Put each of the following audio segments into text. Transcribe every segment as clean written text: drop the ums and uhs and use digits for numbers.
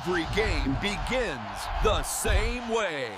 Every game begins the same way.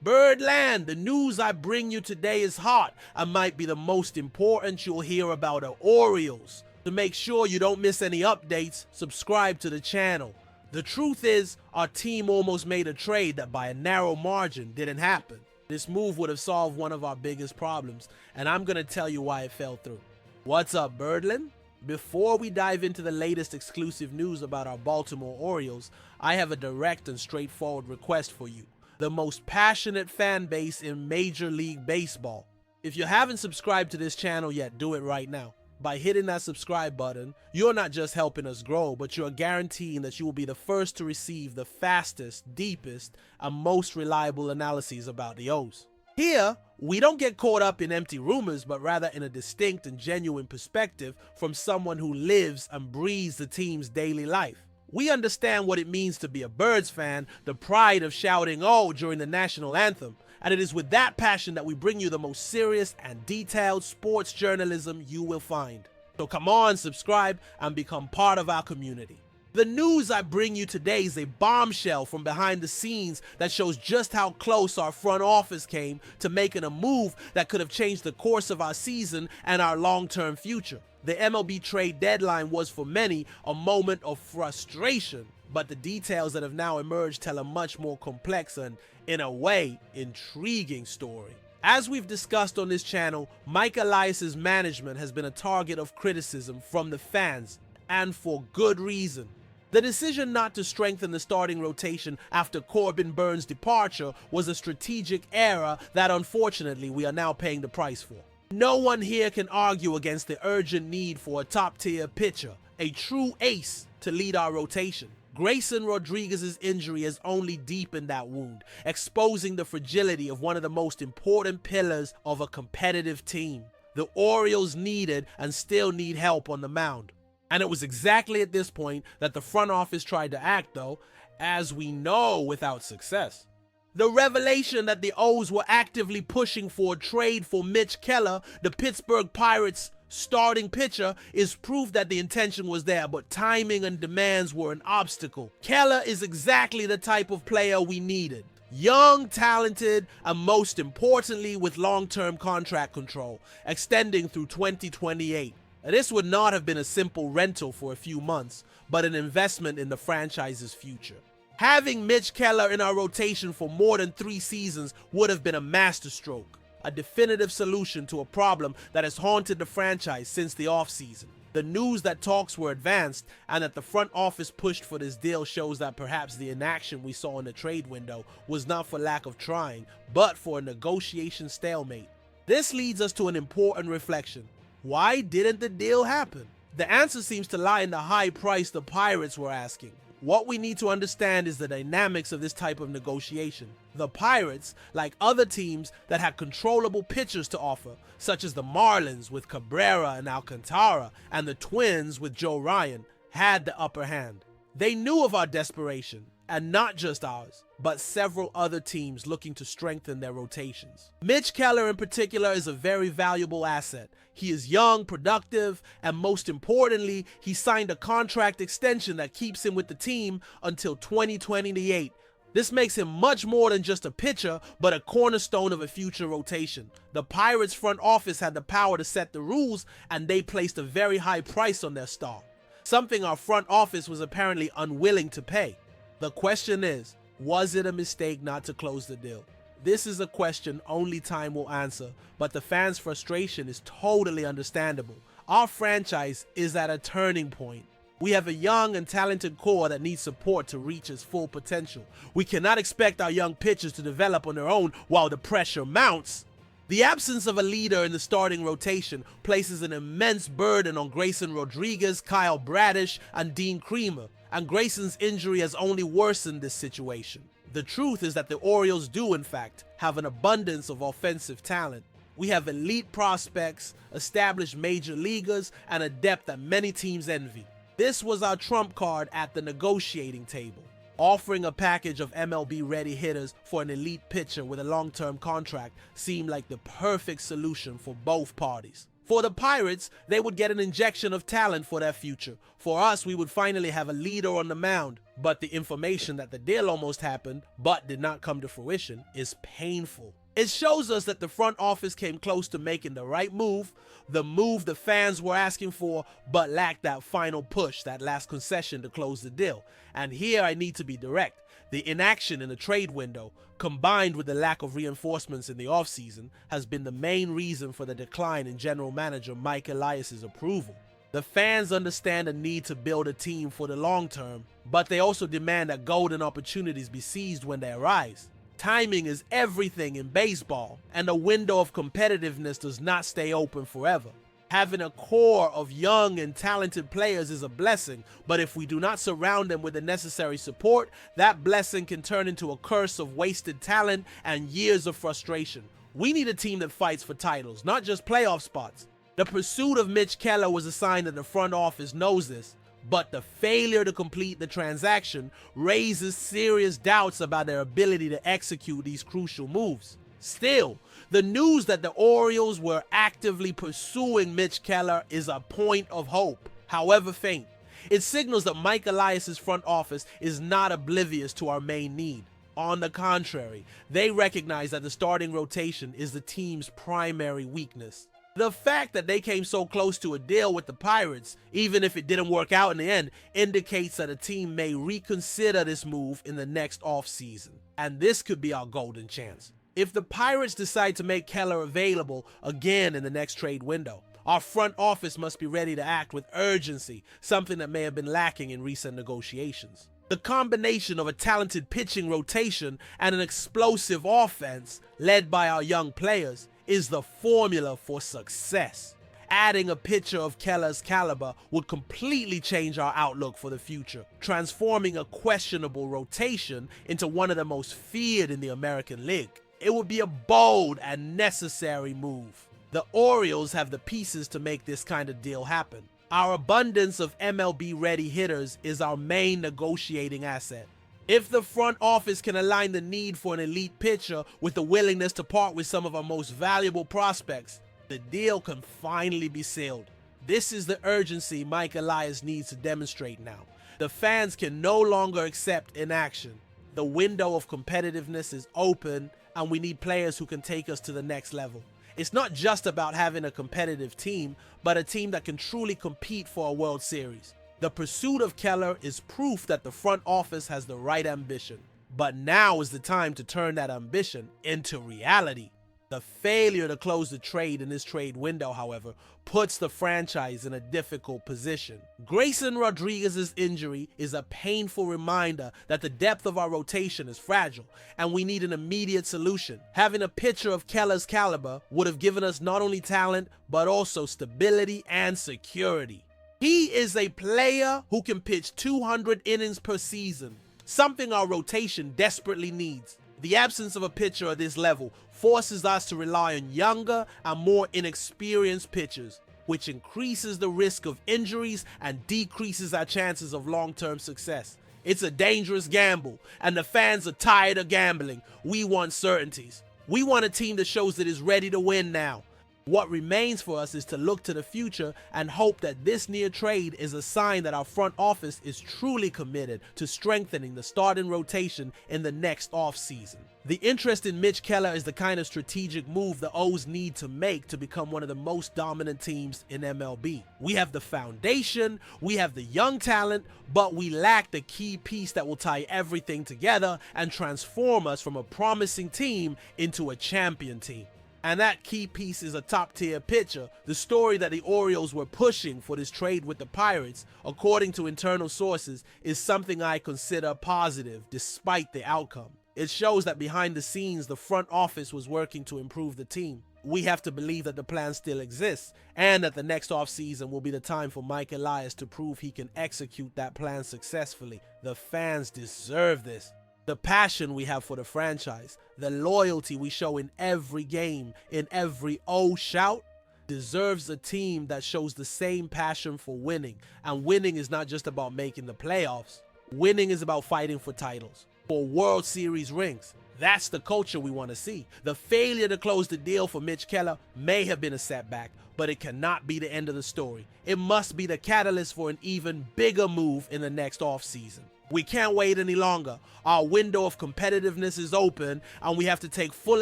Birdland, the news I bring you today is hot and might be the most important you'll hear about the Orioles. To make sure you don't miss any updates, subscribe to the channel. The truth is, our team almost made a trade that by a narrow margin didn't happen. This move would have solved one of our biggest problems, and I'm gonna tell you why it fell through. What's up, Birdland? Before we dive into the latest exclusive news about our Baltimore Orioles, I have a direct and straightforward request for you. The most passionate fan base in Major League Baseball. If you haven't subscribed to this channel yet, do it right now. By hitting that subscribe button, you're not just helping us grow, but you're guaranteeing that you will be the first to receive the fastest, deepest, and most reliable analyses about the O's. Here, we don't get caught up in empty rumors, but rather in a distinct and genuine perspective from someone who lives and breathes the team's daily life. We understand what it means to be a Birds fan, the pride of shouting "Oh" during the national anthem, and it is with that passion that we bring you the most serious and detailed sports journalism you will find. So come on, subscribe, and become part of our community. The news I bring you today is a bombshell from behind the scenes that shows just how close our front office came to making a move that could have changed the course of our season and our long-term future. The MLB trade deadline was for many a moment of frustration, but the details that have now emerged tell a much more complex and, in a way, intriguing story. As we've discussed on this channel, Mike Elias's management has been a target of criticism from the fans, and for good reason. The decision not to strengthen the starting rotation after Corbin Burns' departure was a strategic error that unfortunately we are now paying the price for. No one here can argue against the urgent need for a top-tier pitcher, a true ace, to lead our rotation. Grayson Rodriguez's injury has only deepened that wound, exposing the fragility of one of the most important pillars of a competitive team. The Orioles needed and still need help on the mound. And it was exactly at this point that the front office tried to act, though, as we know, without success. The revelation that the O's were actively pushing for a trade for Mitch Keller, the Pittsburgh Pirates' starting pitcher, is proof that the intention was there, but timing and demands were an obstacle. Keller is exactly the type of player we needed. Young, talented, and most importantly with long-term contract control, extending through 2028. This would not have been a simple rental for a few months, but an investment in the franchise's future. Having Mitch Keller in our rotation for more than 3 seasons would have been a masterstroke, a definitive solution to a problem that has haunted the franchise since the offseason. The news that talks were advanced and that the front office pushed for this deal shows that perhaps the inaction we saw in the trade window was not for lack of trying, but for a negotiation stalemate. This leads us to an important reflection. Why didn't the deal happen? The answer seems to lie in the high price the Pirates were asking. What we need to understand is the dynamics of this type of negotiation. The Pirates, like other teams that had controllable pitchers to offer, such as the Marlins with Cabrera and Alcantara, and the Twins with Joe Ryan, had the upper hand. They knew of our desperation, and not just ours, but several other teams looking to strengthen their rotations. Mitch Keller in particular is a very valuable asset. He is young, productive, and most importantly, he signed a contract extension that keeps him with the team until 2028. This makes him much more than just a pitcher, but a cornerstone of a future rotation. The Pirates front office had the power to set the rules, and they placed a very high price on their star, something our front office was apparently unwilling to pay. The question is, was it a mistake not to close the deal? This is a question only time will answer, but the fans' frustration is totally understandable. Our franchise is at a turning point. We have a young and talented core that needs support to reach its full potential. We cannot expect our young pitchers to develop on their own while the pressure mounts. The absence of a leader in the starting rotation places an immense burden on Grayson Rodriguez, Kyle Bradish, and Dean Kremer, and Grayson's injury has only worsened this situation. The truth is that the Orioles do, in fact, have an abundance of offensive talent. We have elite prospects, established major leaguers, and a depth that many teams envy. This was our trump card at the negotiating table. Offering a package of MLB-ready hitters for an elite pitcher with a long-term contract seemed like the perfect solution for both parties. For the Pirates, they would get an injection of talent for their future. For us, we would finally have a leader on the mound. But the information that the deal almost happened, but did not come to fruition, is painful. It shows us that the front office came close to making the right move, the move the fans were asking for, but lacked that final push, that last concession to close the deal. And here I need to be direct. The inaction in the trade window, combined with the lack of reinforcements in the offseason, has been the main reason for the decline in general manager Mike Elias's approval. The fans understand the need to build a team for the long term, but they also demand that golden opportunities be seized when they arise. Timing is everything in baseball, and the window of competitiveness does not stay open forever. Having a core of young and talented players is a blessing, but if we do not surround them with the necessary support, that blessing can turn into a curse of wasted talent and years of frustration. We need a team that fights for titles, not just playoff spots. The pursuit of Mitch Keller was a sign that the front office knows this, but the failure to complete the transaction raises serious doubts about their ability to execute these crucial moves. Still, the news that the Orioles were actively pursuing Mitch Keller is a point of hope, however faint. It signals that Mike Elias's front office is not oblivious to our main need. On the contrary, they recognize that the starting rotation is the team's primary weakness. The fact that they came so close to a deal with the Pirates, even if it didn't work out in the end, indicates that a team may reconsider this move in the next offseason. And this could be our golden chance. If the Pirates decide to make Keller available again in the next trade window, our front office must be ready to act with urgency, something that may have been lacking in recent negotiations. The combination of a talented pitching rotation and an explosive offense, led by our young players, is the formula for success. Adding a pitcher of Keller's caliber would completely change our outlook for the future, transforming a questionable rotation into one of the most feared in the American League. It would be a bold and necessary move. The Orioles have the pieces to make this kind of deal happen. Our abundance of MLB-ready hitters is our main negotiating asset. If the front office can align the need for an elite pitcher with the willingness to part with some of our most valuable prospects, the deal can finally be sealed. This is the urgency Mike Elias needs to demonstrate now. The fans can no longer accept inaction. The window of competitiveness is open, and we need players who can take us to the next level. It's not just about having a competitive team, but a team that can truly compete for a World Series. The pursuit of Keller is proof that the front office has the right ambition. But now is the time to turn that ambition into reality. The failure to close the trade in this trade window, however, puts the franchise in a difficult position. Grayson Rodriguez's injury is a painful reminder that the depth of our rotation is fragile, and we need an immediate solution. Having a pitcher of Keller's caliber would have given us not only talent, but also stability and security. He is a player who can pitch 200 innings per season, something our rotation desperately needs. The absence of a pitcher at this level forces us to rely on younger and more inexperienced pitchers, which increases the risk of injuries and decreases our chances of long-term success. It's a dangerous gamble, and the fans are tired of gambling. We want certainties. We want a team that shows that it's ready to win now. What remains for us is to look to the future and hope that this near trade is a sign that our front office is truly committed to strengthening the starting rotation in the next offseason. The interest in Mitch Keller is the kind of strategic move the O's need to make to become one of the most dominant teams in MLB. We have the foundation, we have the young talent, but we lack the key piece that will tie everything together and transform us from a promising team into a champion team. And that key piece is a top-tier pitcher. The story that the Orioles were pushing for this trade with the Pirates, according to internal sources, is something I consider positive despite the outcome. It shows that behind the scenes, the front office was working to improve the team. We have to believe that the plan still exists, and that the next offseason will be the time for Mike Elias to prove he can execute that plan successfully. The fans deserve this. The passion we have for the franchise, the loyalty we show in every game, in every O shout, deserves a team that shows the same passion for winning. And winning is not just about making the playoffs. Winning is about fighting for titles, for World Series rings. That's the culture we want to see. The failure to close the deal for Mitch Keller may have been a setback, but it cannot be the end of the story. It must be the catalyst for an even bigger move in the next offseason. We can't wait any longer. Our window of competitiveness is open, and we have to take full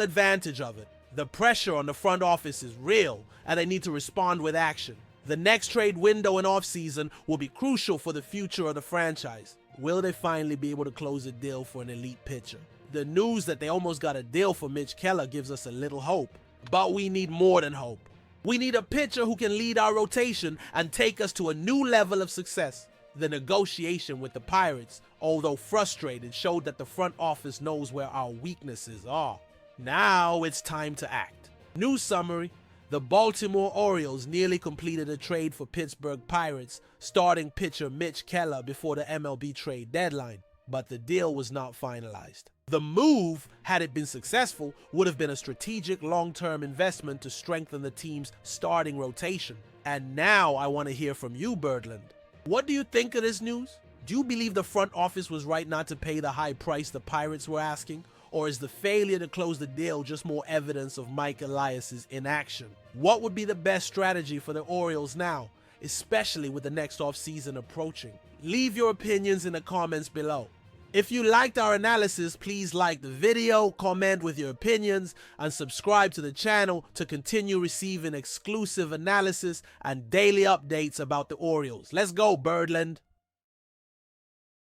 advantage of it. The pressure on the front office is real, and they need to respond with action. The next trade window and offseason will be crucial for the future of the franchise. Will they finally be able to close a deal for an elite pitcher? The news that they almost got a deal for Mitch Keller gives us a little hope, but we need more than hope. We need a pitcher who can lead our rotation and take us to a new level of success. The negotiation with the Pirates, although frustrated, showed that the front office knows where our weaknesses are. Now it's time to act. News summary: the Baltimore Orioles nearly completed a trade for Pittsburgh Pirates starting pitcher Mitch Keller before the MLB trade deadline, but the deal was not finalized. The move, had it been successful, would have been a strategic long-term investment to strengthen the team's starting rotation. And now I want to hear from you, Birdland. What do you think of this news? Do you believe the front office was right not to pay the high price the Pirates were asking? Or is the failure to close the deal just more evidence of Mike Elias's inaction? What would be the best strategy for the Orioles now, especially with the next offseason approaching? Leave your opinions in the comments below. If you liked our analysis, please like the video, comment with your opinions, and subscribe to the channel to continue receiving exclusive analysis and daily updates about the Orioles. Let's go, Birdland!